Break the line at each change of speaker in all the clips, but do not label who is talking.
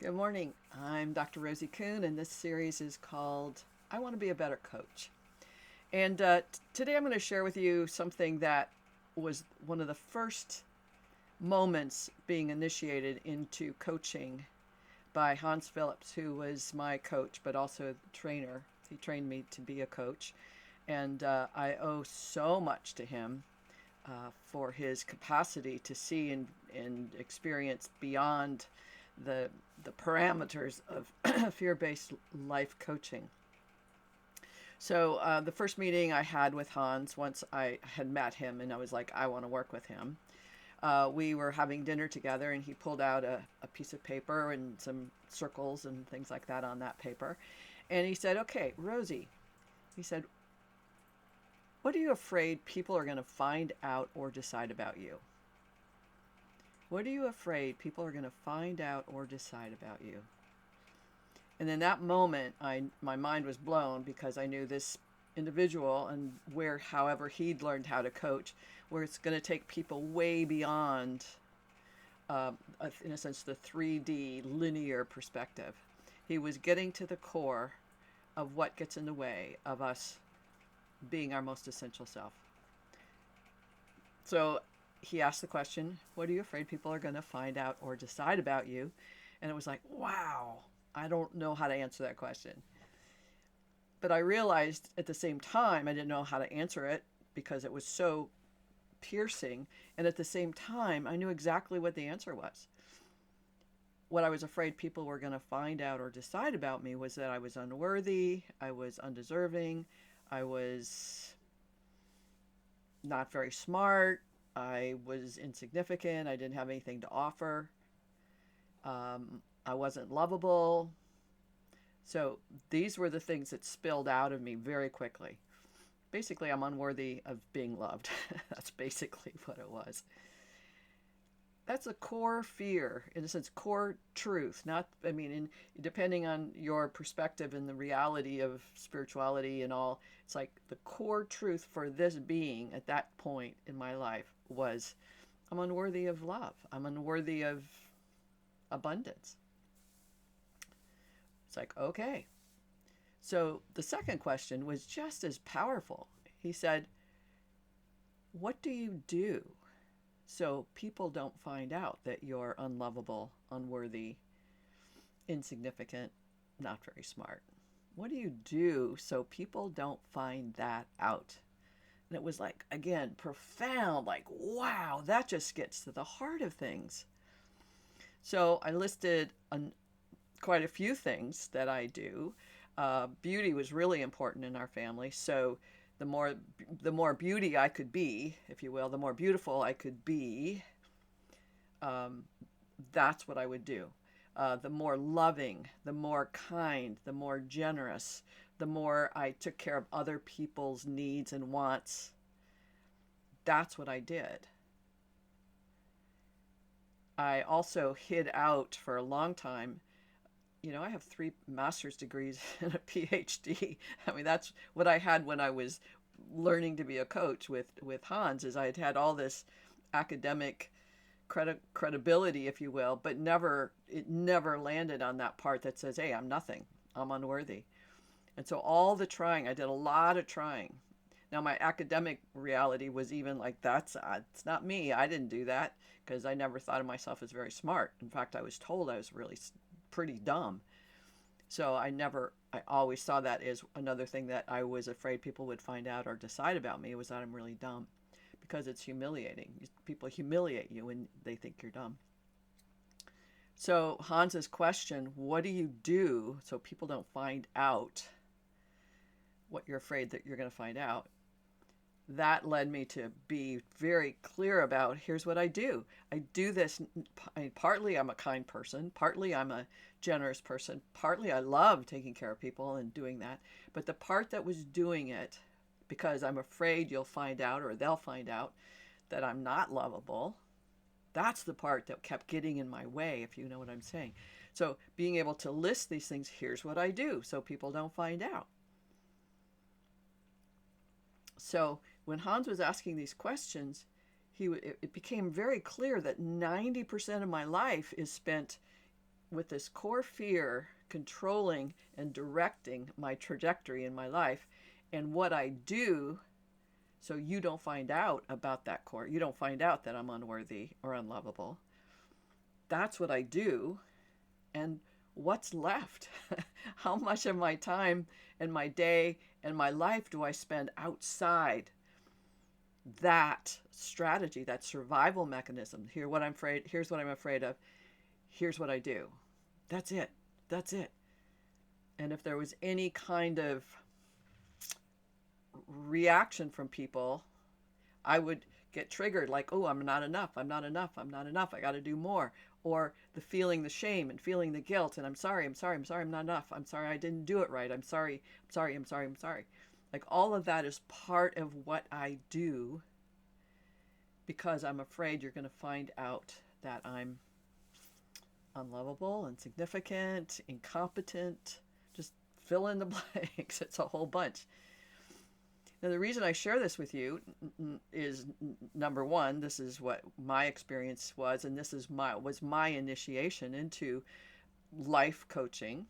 Good morning. I'm Dr. Rosie Kuhn, and this series is called I Want to Be a Better Coach. And today I'm going to share with you something that was one of the first moments being initiated into coaching by Hans Phillips, who was my coach, but also trainer. He trained me to be a coach. And I owe so much to him for his capacity to see and experience beyond the the parameters of fear-based life coaching. So the first meeting I had with Hans, once I had met him and I was like, I want to work with him. We were having dinner together and he pulled out a piece of paper and some circles and things like that on that paper. And he said, okay, Rosie, he said, what are you afraid people are going to find out or decide about you? What are you afraid people are going to find out or decide about you? And in that moment, my mind was blown because I knew this individual and where, however, he'd learned how to coach, where it's going to take people way beyond, uh, in a sense, the 3D linear perspective. He was getting to the core of what gets in the way of us being our most essential self. So he asked the question, what are you afraid people are going to find out or decide about you? And it was like, wow, I don't know how to answer that question. But I realized at the same time, I didn't know how to answer it because it was so piercing. And at the same time, I knew exactly what the answer was. What I was afraid people were going to find out or decide about me was that I was unworthy, I was undeserving, I was not very smart, I was insignificant, I didn't have anything to offer, I wasn't lovable. So these were the things that spilled out of me very quickly. Basically, I'm unworthy of being loved. That's basically what it was. That's a core fear, in a sense, core truth. Not, I mean, depending on your perspective and the reality of spirituality and all, it's like the core truth for this being at that point in my life was I'm unworthy of love. I'm unworthy of abundance. It's like, okay. So the second question was just as powerful. He said, what do you do so people don't find out that you're unlovable, unworthy, insignificant, not very smart? What do you do so people don't find that out? And it was like, again, profound, like, wow, that just gets to the heart of things. So I listed quite a few things that I do. Beauty was really important in our family. So the more the more beauty I could be, if you will, the more beautiful I could be, um, that's what I would do. The more loving, the more kind, the more generous, the more I took care of other people's needs and wants. That's what I did. I also hid out for a long time. You know, I have 3 master's degrees and a PhD. I mean, that's what I had when I was learning to be a coach with Hans. Is I had all this academic credibility, if you will, but it never landed on that part that says, "Hey, I'm nothing. I'm unworthy." And so all the trying, I did a lot of trying. Now my academic reality was even like, that's it's not me. I didn't do that because I never thought of myself as very smart. In fact, I was told I was really pretty dumb. So I always saw that as another thing that I was afraid people would find out or decide about me was that I'm really dumb because it's humiliating. People humiliate you when they think you're dumb. So Hans's question, what do you do so people don't find out what you're afraid that you're going to find out? That led me to be very clear about here's what I do. I do this, partly I'm a kind person, partly I'm a generous person, partly I love taking care of people and doing that. But the part that was doing it because I'm afraid you'll find out or they'll find out that I'm not lovable, that's the part that kept getting in my way, if you know what I'm saying. So being able to list these things, here's what I do so people don't find out. So when Hans was asking these questions, it became very clear that 90% of my life is spent with this core fear controlling and directing my trajectory in my life and what I do, so you don't find out about that core. You don't find out that I'm unworthy or unlovable. That's what I do. And what's left? How much of my time and my day and my life do I spend outside that strategy, that survival mechanism? Here's what I'm afraid of. Here's what I do. That's it. That's it. And if there was any kind of reaction from people, I would get triggered, like, oh, I'm not enough. I'm not enough. I'm not enough. I got to do more. Or the shame and feeling the guilt. And I'm sorry. I'm not enough. I'm sorry. I didn't do it right. I'm sorry. Like all of that is part of what I do because I'm afraid you're going to find out that I'm unlovable, insignificant, incompetent. Just fill in the blanks. It's a whole bunch. Now, the reason I share this with you is, number one, this is what my experience was, and this is my initiation into life coaching.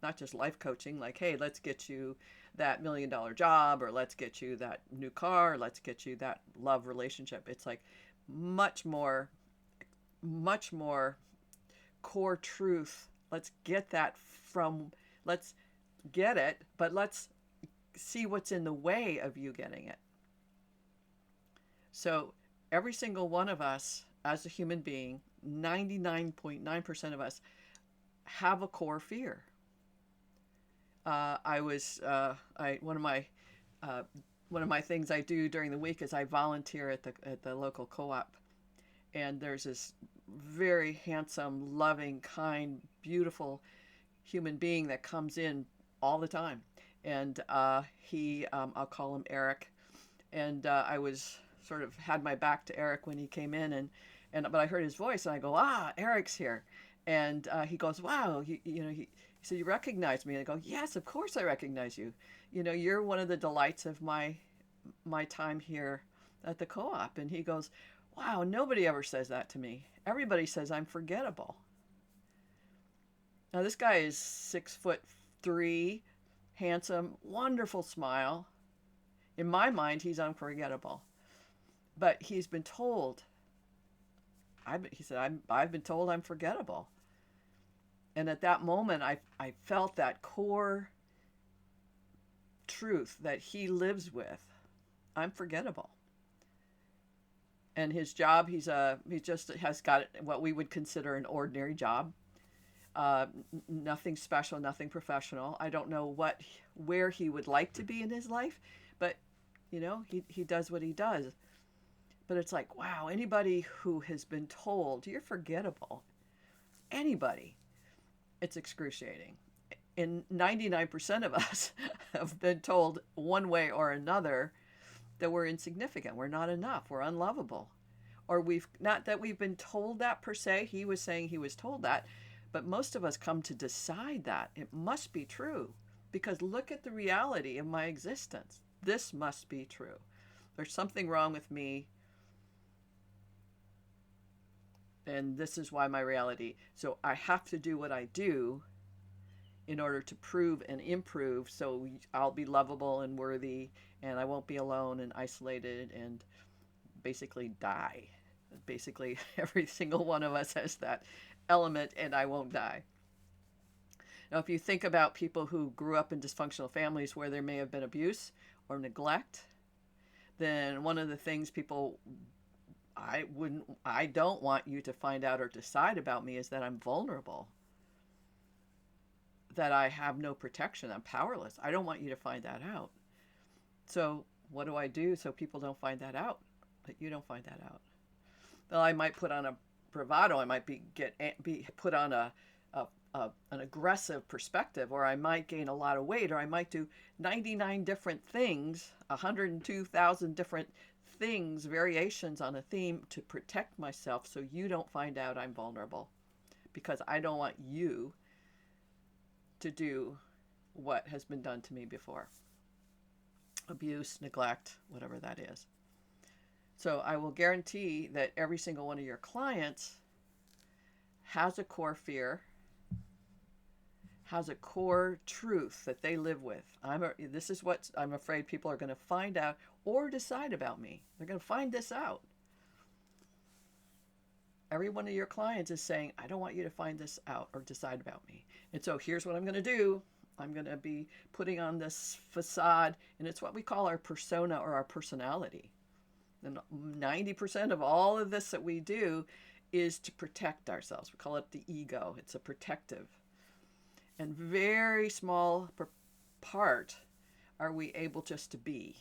Not just life coaching, like, hey, let's get you that $1 million job, or let's get you that new car, or let's get you that love relationship. It's like much more core truth. Let's get it, but let's see what's in the way of you getting it. So every single one of us as a human being, 99.9% of us have a core fear. One of my things I do during the week is I volunteer at the local co-op, and there's this very handsome, loving, kind, beautiful human being that comes in all the time. And I'll call him Eric. And I was sort of had my back to Eric when he came in, but I heard his voice, and I go, Eric's here. And he goes, wow, he said, you recognize me? And I go, yes, of course I recognize you. You're one of the delights of my time here at the co-op. And he goes, wow, nobody ever says that to me. Everybody says I'm forgettable. Now, this guy is 6'3", handsome, wonderful smile. In my mind, he's unforgettable. But he's been told, I've been told I'm forgettable. And at that moment, I felt that core truth that he lives with. I'm forgettable. And his job, he just has got what we would consider an ordinary job. Nothing special, nothing professional. I don't know where he would like to be in his life, but he does what he does. But it's like, wow, anybody who has been told you're forgettable, anybody, it's excruciating. And 99% of us have been told one way or another that we're insignificant, we're not enough, we're unlovable. Or we've been told that per se. He was saying he was told that. But most of us come to decide that it must be true, because look at the reality of my existence. This must be true. There's something wrong with me, and this is why my reality. So I have to do what I do in order to prove and improve, so I'll be lovable and worthy, and I won't be alone and isolated and basically die. Basically, every single one of us has that element, and I won't die. Now, if you think about people who grew up in dysfunctional families where there may have been abuse or neglect, then one of the things I don't want you to find out or decide about me is that I'm vulnerable, that I have no protection, I'm powerless. I don't want you to find that out. So what do I do so people don't find that out, that you don't find that out? Well, I might put on a bravado, I might be put on an aggressive perspective, or I might gain a lot of weight, or I might do 99 different things, 102,000 different things, variations on a theme to protect myself so you don't find out I'm vulnerable, because I don't want you to do what has been done to me before. Abuse, neglect, whatever that is. So I will guarantee that every single one of your clients has a core fear has a core truth that they live with. This is what I'm afraid people are going to find out or decide about me. They're going to find this out. Every one of your clients is saying, I don't want you to find this out or decide about me. And so here's what I'm going to do. I'm going to be putting on this facade, and it's what we call our persona or our personality. And 90% of all of this that we do is to protect ourselves. We call it the ego. It's a protective. And very small part are we able just to be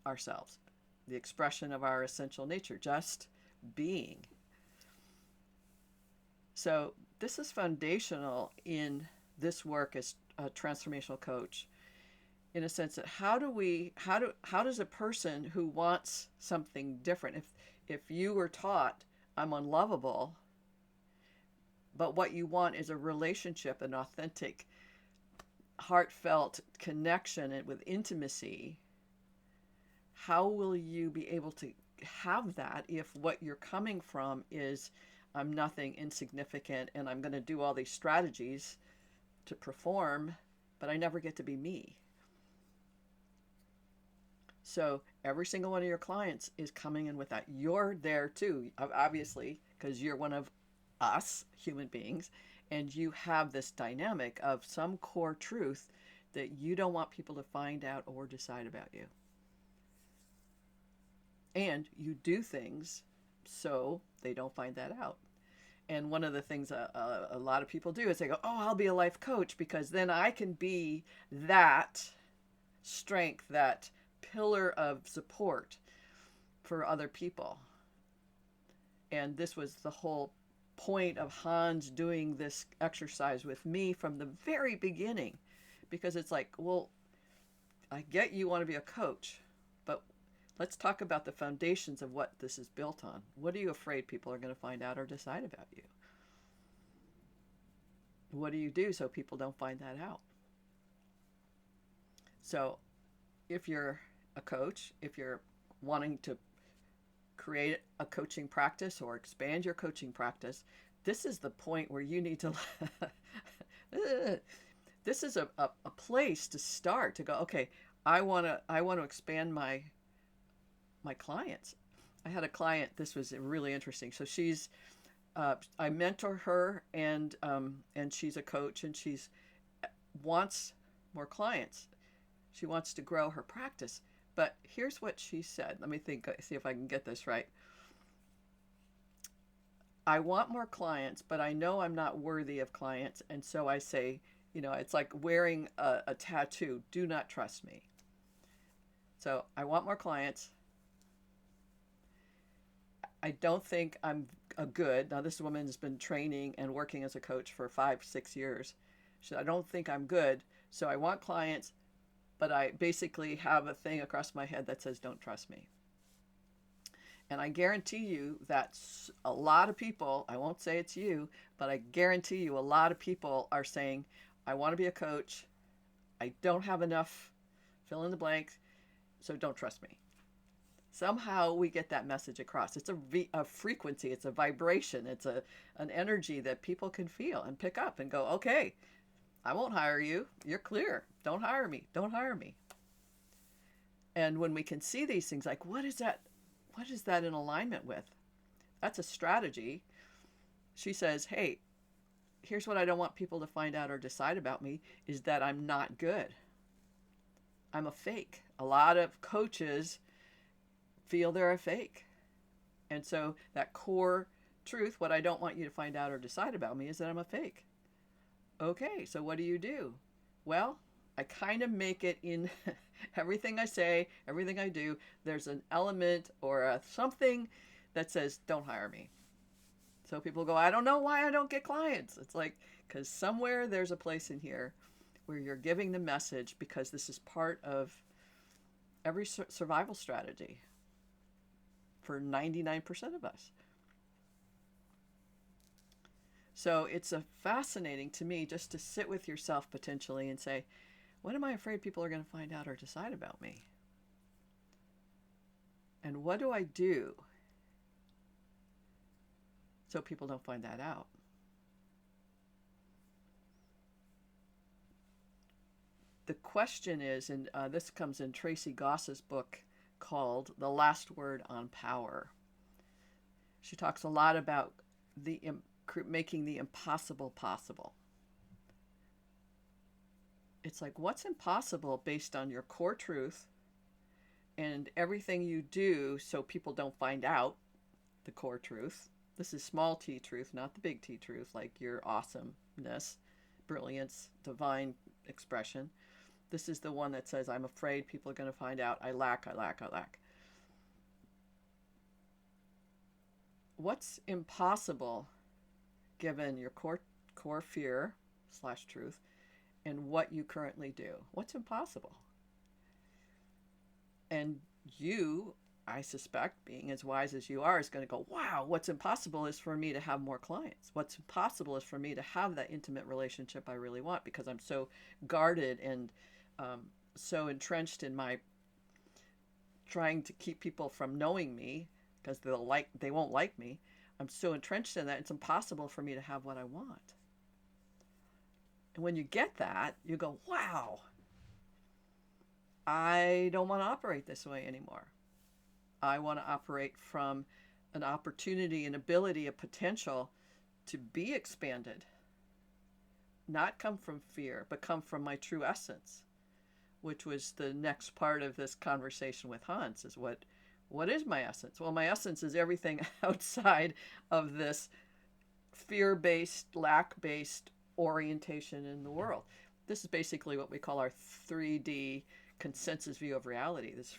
ourselves. The expression of our essential nature, just being. So this is foundational in this work as a transformational coach, in a sense that how does a person who wants something different, if you were taught I'm unlovable, but what you want is a relationship, an authentic, heartfelt connection with intimacy, how will you be able to have that if what you're coming from is I'm nothing, insignificant, and I'm going to do all these strategies to perform, but I never get to be me? So every single one of your clients is coming in with that. You're there too, obviously, because you're one of us human beings, and you have this dynamic of some core truth that you don't want people to find out or decide about you. And you do things so they don't find that out. And one of the things a lot of people do is they go, oh, I'll be a life coach because then I can be that strength, that pillar of support for other people. And this was the whole point of Hans doing this exercise with me from the very beginning, because it's like, well, I get you want to be a coach, but let's talk about the foundations of what this is built on. What are you afraid people are going to find out or decide about you? What do you do so people don't find that out? So if you're a coach, if you're wanting to create a coaching practice or expand your coaching practice, this is the point where you need to this is a place to start to go, okay, I want to expand my clients. I had a client, this was really interesting. So she's I mentor her, and she's a coach, and she's wants more clients. She wants to grow her practice. But here's what she said. Let me see if I can get this right. I want more clients, but I know I'm not worthy of clients. And so I say, it's like wearing a tattoo. Do not trust me. So I want more clients. I don't think I'm a good. Now, this woman has been training and working as a coach for 5-6 years. She said, I don't think I'm good. So I want clients, but I basically have a thing across my head that says, don't trust me. And I guarantee you that a lot of people, I won't say it's you, but I guarantee you a lot of people are saying, I want to be a coach. I don't have enough, fill in the blanks, so don't trust me. Somehow we get that message across. It's a frequency, it's a vibration, it's an energy that people can feel and pick up and go, okay, I won't hire you. You're clear. Don't hire me. Don't hire me. And when we can see these things, like, what is that? What is that in alignment with? That's a strategy. She says, hey, here's what I don't want people to find out or decide about me is that I'm not good. I'm a fake. A lot of coaches feel they're a fake. And so that core truth, what I don't want you to find out or decide about me is that I'm a fake. Okay, so what do you do? Well, I kind of make it in everything I say, everything I do, there's an element or something that says, don't hire me. So people go, I don't know why I don't get clients. It's like, because somewhere there's a place in here where you're giving the message, because this is part of every survival strategy for 99% of us. So it's fascinating to me just to sit with yourself potentially and say, what am I afraid people are going to find out or decide about me? And what do I do so people don't find that out? the question is, and this comes in Tracy Goss's book called The Last Word on Power. She talks a lot about making the impossible possible. It's like, what's impossible based on your core truth and everything you do so people don't find out the core truth. This is small t truth, not the big T truth, like your awesomeness, brilliance, divine expression. This is the one that says, I'm afraid people are going to find out. I lack, I lack, I lack. What's impossible given your core fear / truth and what you currently do? What's impossible? And you, I suspect, being as wise as you are, is going to go, wow, what's impossible is for me to have more clients. What's impossible is for me to have that intimate relationship I really want, because I'm so guarded and so entrenched in my trying to keep people from knowing me because they won't like me. I'm so entrenched in that it's impossible for me to have what I want. And when you get that, you go, wow, I don't want to operate this way anymore. I want to operate from an opportunity, an ability, a potential to be expanded. Not come from fear, but come from my true essence, which was the next part of this conversation with Hans, is what is my essence? Well, my essence is everything outside of this fear-based, lack-based orientation in the world. This is basically what we call our 3D consensus view of reality, this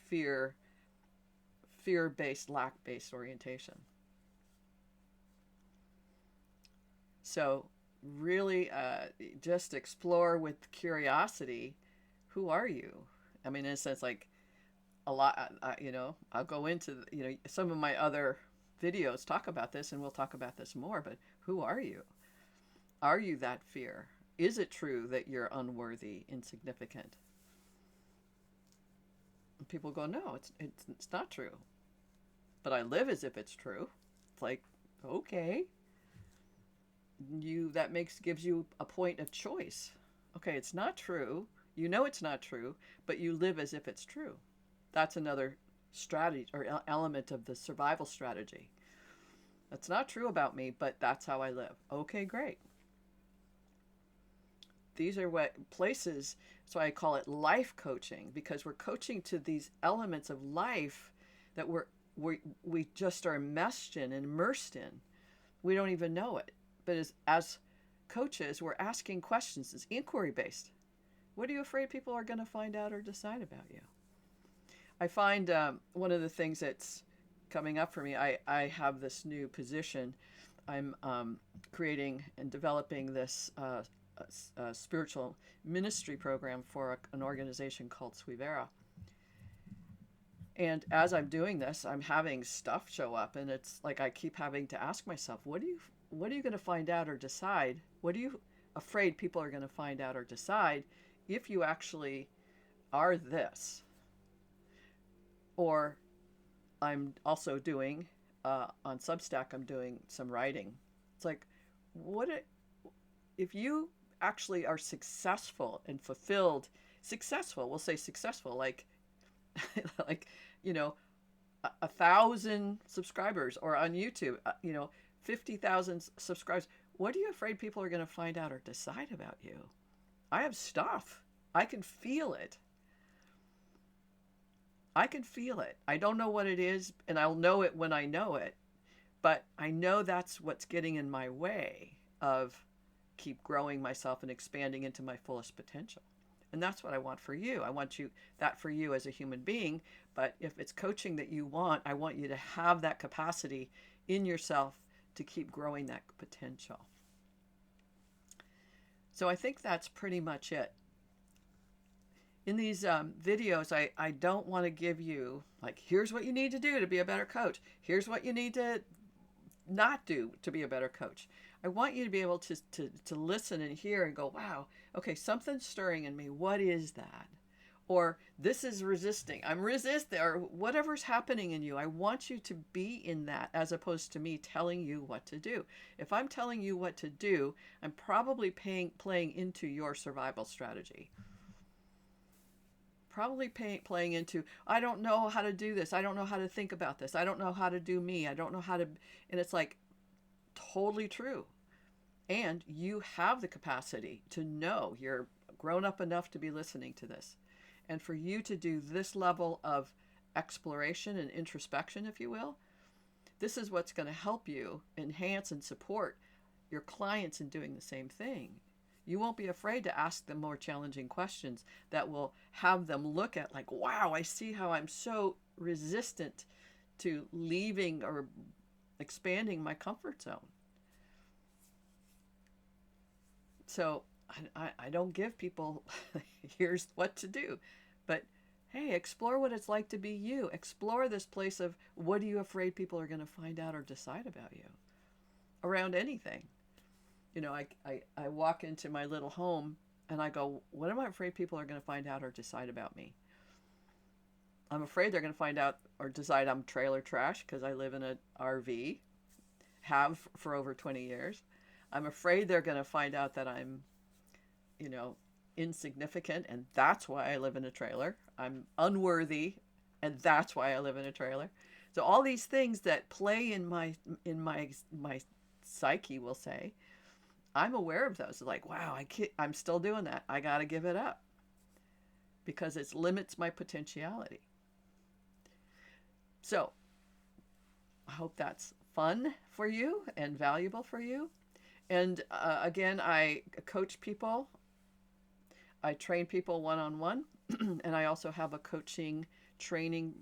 fear-based, lack-based orientation. So really just explore with curiosity, who are you? I mean, in a sense, like a lot, I'll go into, some of my other videos talk about this, and we'll talk about this more, but who are you? Are you that fear? Is it true that you're unworthy, insignificant? And people go, no, it's not true. But I live as if it's true. It's like, okay. Gives you a point of choice. Okay, it's not true. You know it's not true, but you live as if it's true. That's another strategy or element of the survival strategy. That's not true about me, but that's how I live. Okay, great. These are what places, so I call it life coaching, because we're coaching to these elements of life that we just are enmeshed in and immersed in. We don't even know it. But as coaches, we're asking questions. It's inquiry based. What are you afraid people are going to find out or decide about you? I find one of the things that's coming up for me, I have this new position. I'm creating and developing this spiritual ministry program for an organization called Suivera. And as I'm doing this, I'm having stuff show up, and it's like I keep having to ask myself, what are you going to find out or decide? What are you afraid people are going to find out or decide if you actually are this? Or I'm also doing, on Substack, I'm doing some writing. It's like, if you actually are successful and fulfilled, we'll say successful, like 1,000 subscribers, or on YouTube, 50,000 subscribers. What are you afraid people are going to find out or decide about you? I have stuff. I can feel it. I don't know what it is, and I'll know it when I know it, but I know that's what's getting in my way of keep growing myself and expanding into my fullest potential. And that's what I want for you. I want that for you as a human being. But if it's coaching that you want, I want you to have that capacity in yourself to keep growing that potential. So I think that's pretty much it. In these videos, I don't want to give you, like, here's what you need to do to be a better coach. Here's what you need to not do to be a better coach. I want you to be able to listen and hear and go, wow, okay, something's stirring in me. What is that? Or this is resisting. I'm resisting, or whatever's happening in you. I want you to be in that, as opposed to me telling you what to do. If I'm telling you what to do, I'm probably playing into your survival strategy. probably playing into, I don't know how to do this. I don't know how to think about this. I don't know how to do me. I don't know how to. And it's like totally true. And you have the capacity to know you're grown up enough to be listening to this. And for you to do this level of exploration and introspection, if you will, this is what's going to help you enhance and support your clients in doing the same thing. You won't be afraid to ask them more challenging questions that will have them look at, like, wow, I see how I'm so resistant to leaving or expanding my comfort zone. So I don't give people, here's what to do. But hey, explore what it's like to be you. Explore this place of, what are you afraid people are going to find out or decide about you around anything? You know, I walk into my little home and I go, what am I afraid people are going to find out or decide about me? I'm afraid they're going to find out or decide I'm trailer trash because I live in an RV, have for over 20 years. I'm afraid they're going to find out that I'm, you know, insignificant, and that's why I live in a trailer. I'm unworthy, and that's why I live in a trailer. So all these things that play in my psyche, will say, I'm aware of those. Like, wow, I'm still doing that. I got to give it up because it limits my potentiality. So I hope that's fun for you and valuable for you. And again, I coach people. I train people one-on-one. And I also have a coaching training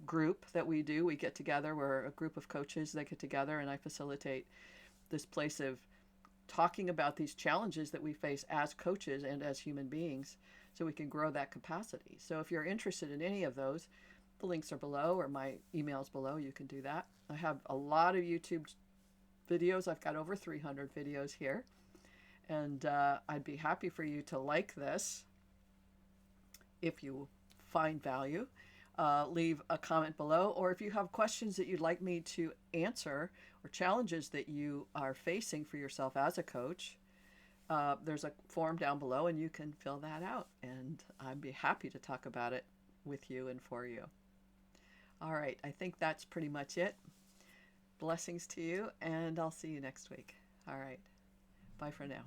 group that we do. We get together. We're a group of coaches that get together, and I facilitate this place of talking about these challenges that we face as coaches and as human beings so we can grow that capacity. So if you're interested in any of those, the links are below, or my email's below. You can do that. I have a lot of YouTube videos. I've got over 300 videos here. And I'd be happy for you to like this if you find value. Leave a comment below, or if you have questions that you'd like me to answer or challenges that you are facing for yourself as a coach, there's a form down below and you can fill that out, and I'd be happy to talk about it with you and for you. All right, I think that's pretty much it. Blessings to you, and I'll see you next week. All right, bye for now.